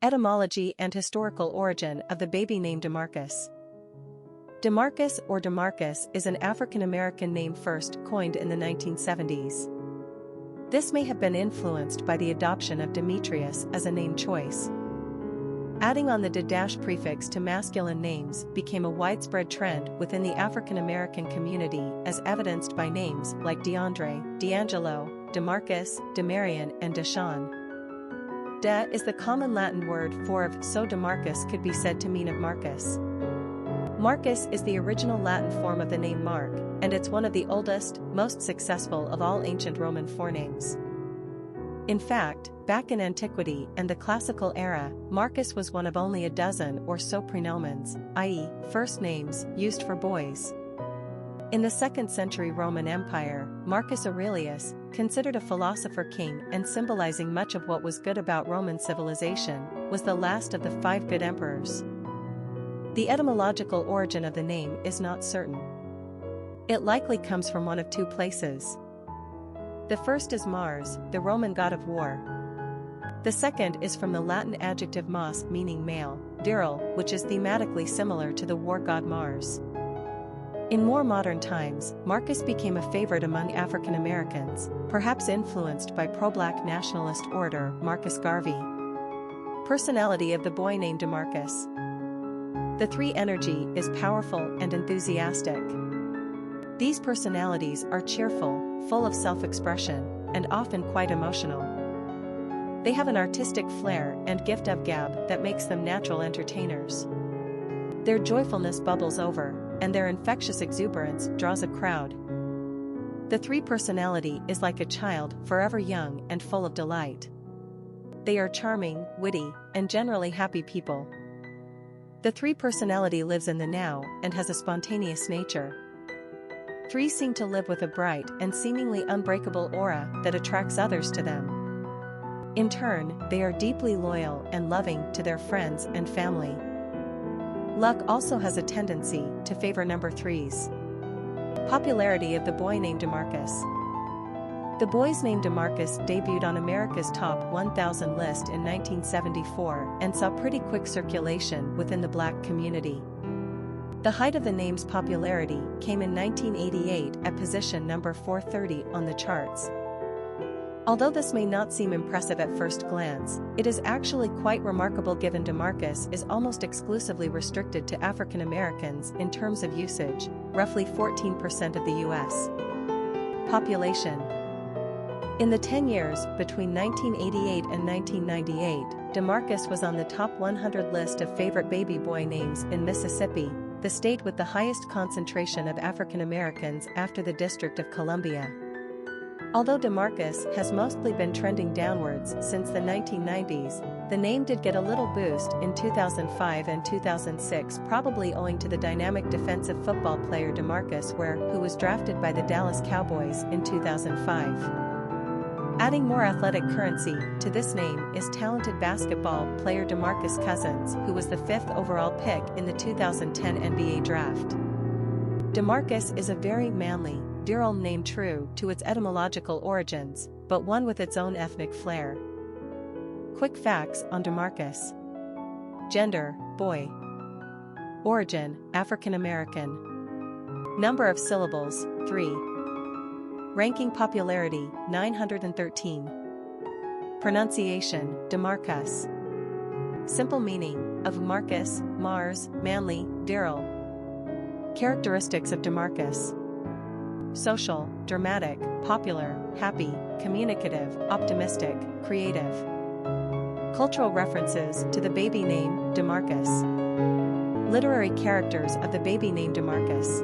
Etymology and historical origin of the baby name Demarcus. Demarcus or Demarcus is an African-American name first coined in the 1970s. This may have been influenced by the adoption of Demetrius as a name choice. Adding on the de- prefix to masculine names became a widespread trend within the African-American community, as evidenced by names like DeAndre, D'Angelo, Demarcus, Demarion, and Deshawn. De is the common Latin word for of, so Demarcus could be said to mean of Marcus. Marcus is the original Latin form of the name Mark, and it's one of the oldest, most successful of all ancient Roman forenames. In fact, back in antiquity and the classical era, Marcus was one of only a dozen or so praenomen's, i.e., first names, used for boys. In the 2nd century Roman Empire, Marcus Aurelius, considered a philosopher king and symbolizing much of what was good about Roman civilization, was the last of the 5 good emperors. The etymological origin of the name is not certain. It likely comes from one of 2 places. The first is Mars, the Roman god of war. The second is from the Latin adjective mas, meaning male, virile, which is thematically similar to the war god Mars. In more modern times, Marcus became a favorite among African Americans, perhaps influenced by pro-black nationalist orator Marcus Garvey. Personality of the boy named Demarcus. The 3 energy is powerful and enthusiastic. These personalities are cheerful, full of self-expression, and often quite emotional. They have an artistic flair and gift of gab that makes them natural entertainers. Their joyfulness bubbles over, and their infectious exuberance draws a crowd. The 3 personality is like a child, forever young and full of delight. They are charming, witty, and generally happy people. The 3 personality lives in the now and has a spontaneous nature. 3 seem to live with a bright and seemingly unbreakable aura that attracts others to them. In turn, they are deeply loyal and loving to their friends and family. Luck also has a tendency to favor number 3s. Popularity of the boy named Demarcus. The boy's name Demarcus debuted on America's Top 1000 list in 1974 and saw pretty quick circulation within the black community. The height of the name's popularity came in 1988 at position number 430 on the charts. Although this may not seem impressive at first glance, it is actually quite remarkable given Demarcus is almost exclusively restricted to African Americans in terms of usage, roughly 14% of the U.S. population. In the 10 years between 1988 and 1998, Demarcus was on the top 100 list of favorite baby boy names in Mississippi, the state with the highest concentration of African Americans after the District of Columbia. Although Demarcus has mostly been trending downwards since the 1990s, the name did get a little boost in 2005 and 2006, probably owing to the dynamic defensive football player Demarcus Ware, who was drafted by the Dallas Cowboys in 2005. Adding more athletic currency to this name is talented basketball player Demarcus Cousins, who was the 5th overall pick in the 2010 NBA draft. Demarcus is a very manly, virile name true to its etymological origins, but one with its own ethnic flair. Quick facts on Demarcus. Gender, boy. Origin, African American. Number of syllables, 3. Ranking popularity, 913. Pronunciation, Demarcus. Simple meaning, of Marcus, Mars, manly, virile. Characteristics of Demarcus. Social, dramatic, popular, happy, communicative, optimistic, creative. Cultural references to the baby name, Demarcus. Literary characters of the baby name Demarcus.